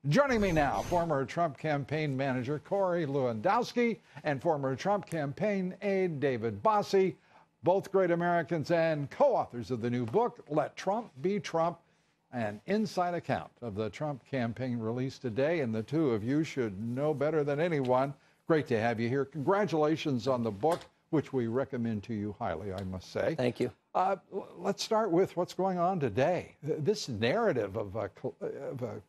Joining me now, former Trump campaign manager Corey Lewandowski and former Trump campaign aide David Bossie, both great Americans and co-authors of the new book, Let Trump Be Trump, an inside account of the Trump campaign released today. And the two of you should know better than anyone. Great to have you here. Congratulations on the book, which we recommend to you highly, I must say. Thank you. Let's start with what's going on today. This narrative of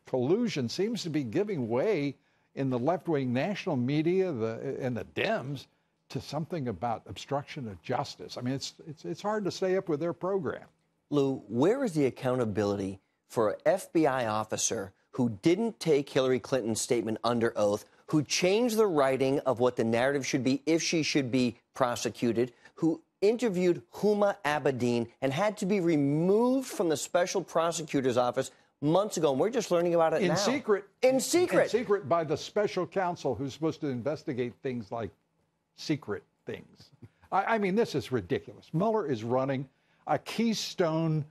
collusion seems to be giving way in the left-wing national media and the Dems to something about obstruction of justice. I mean, it's hard to stay up with their program. Lou, where is the accountability for an FBI officer who didn't take Hillary Clinton's statement under oath, who changed the writing of what the narrative should be if she should be prosecuted, who interviewed Huma Abedin and had to be removed from the special prosecutor's office months ago, and we're just learning about it now. In secret. In secret. In secret by the special counsel who's supposed to investigate things like secret things. I mean, this is ridiculous. Mueller is running a Keystone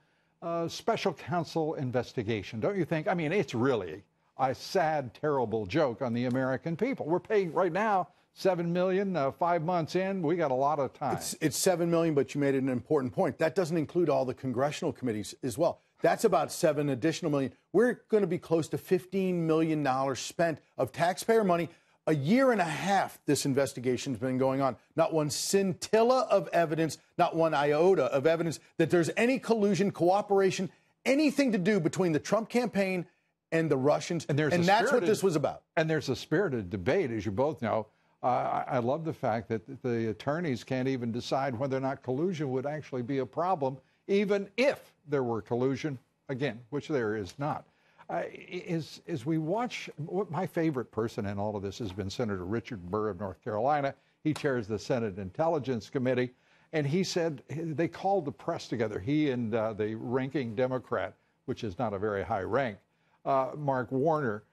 special counsel investigation, don't you think? I mean, it's really a sad, terrible joke on the American people. We're paying right now $7 million, 5 months in. We got a lot of time. It's $7 million, but you made an important point. That doesn't include all the congressional committees as well. That's about $7 additional million. We're going to be close to $15 million spent of taxpayer money. A year and a half this investigation's been going on. Not one scintilla of evidence, not one iota of evidence that there's any collusion, cooperation, anything to do between the Trump campaign and the Russians. And that's what this was about. And there's a spirited debate, as you both know. I love the fact that the attorneys can't even decide whether or not collusion would actually be a problem, even if there were collusion, again, which there is not. As we watch, my favorite person in all of this has been Senator Richard Burr of North Carolina. He chairs the Senate Intelligence Committee, and he said they called the press together, he and the ranking Democrat, which is not a very high rank, Mark Warner,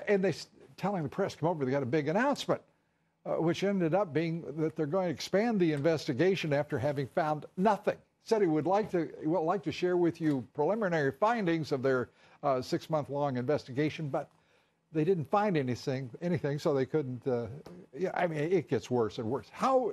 and they telling the press, come over, they got a big announcement. Which ended up being that they're going to expand the investigation after having found nothing. Said he would like to share with you preliminary findings of their 6-month-long investigation, but they didn't find anything, so they couldn't. Yeah, I mean, it gets worse and worse. How,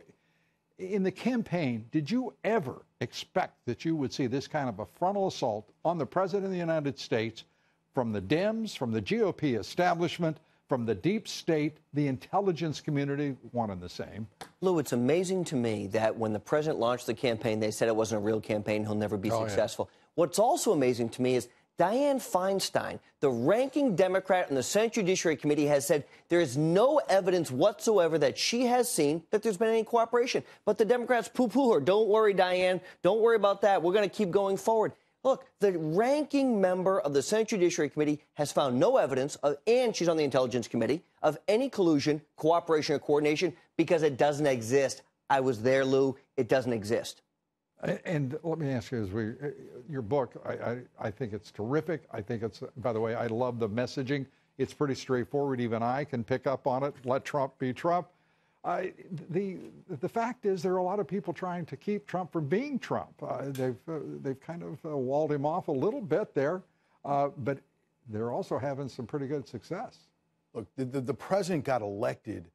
in the campaign, did you ever expect that you would see this kind of a frontal assault on the President of the United States from the Dems, from the GOP establishment, from the deep state, the intelligence community, one and the same? Lou, it's amazing to me that when the president launched the campaign, they said it wasn't a real campaign, he'll never be successful. Yeah. What's also amazing to me is Dianne Feinstein, the ranking Democrat in the Senate Judiciary Committee, has said there is no evidence whatsoever that she has seen that there's been any cooperation. But the Democrats poo-poo her. Don't worry, Dianne. Don't worry about that. We're going to keep going forward. Look, the ranking member of the Senate Judiciary Committee has found no evidence, and she's on the Intelligence Committee, of any collusion, cooperation, or coordination because it doesn't exist. I was there, Lou. It doesn't exist. And let me ask you, your book, I think it's terrific. I think it's, by the way, I love the messaging. It's pretty straightforward. Even I can pick up on it. Let Trump be Trump. The fact is there are a lot of people trying to keep Trump from being Trump. They've kind of walled him off a little bit there, but they're also having some pretty good success. Look, the president got elected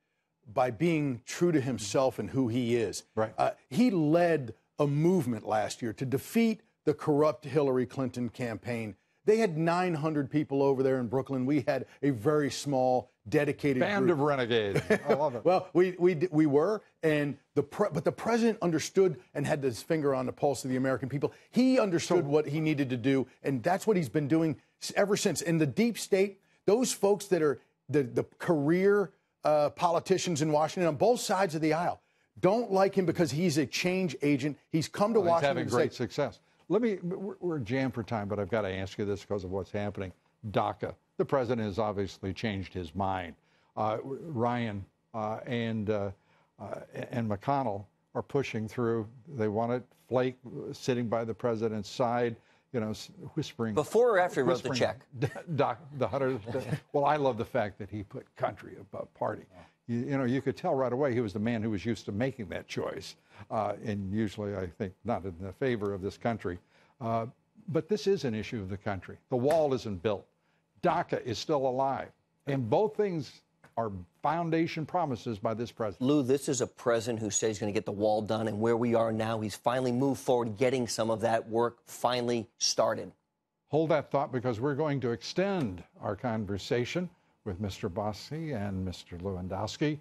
by being true to himself and who he is. Right. He led a movement last year to defeat the corrupt Hillary Clinton campaign. They had 900 people over there in Brooklyn. We had a very small, dedicated band group. Of renegades. I love it. Well, we were, and but the president understood and had his finger on the pulse of the American people. He understood what he needed to do, and that's what he's been doing ever since. In the deep state, those folks that are the career politicians in Washington on both sides of the aisle don't like him because he's a change agent. He's come to Washington. He's having great success. We're jammed for time, but I've got to ask you this because of what's happening. DACA. The president has obviously changed his mind. Ryan and McConnell are pushing through. They want it. Flake sitting by the president's side, you know, whispering. Before or after he wrote the check? Well, I love the fact that he put country above party. You know, you could tell right away he was the man who was used to making that choice. And usually, I think, not in the favor of this country. But this is an issue of the country. The wall isn't built. DACA is still alive. And both things are foundation promises by this president. Lou, this is a president who said he's going to get the wall done, and where we are now, he's finally moved forward, getting some of that work finally started. Hold that thought, because we're going to extend our conversation with Mr. Bossie and Mr. Lewandowski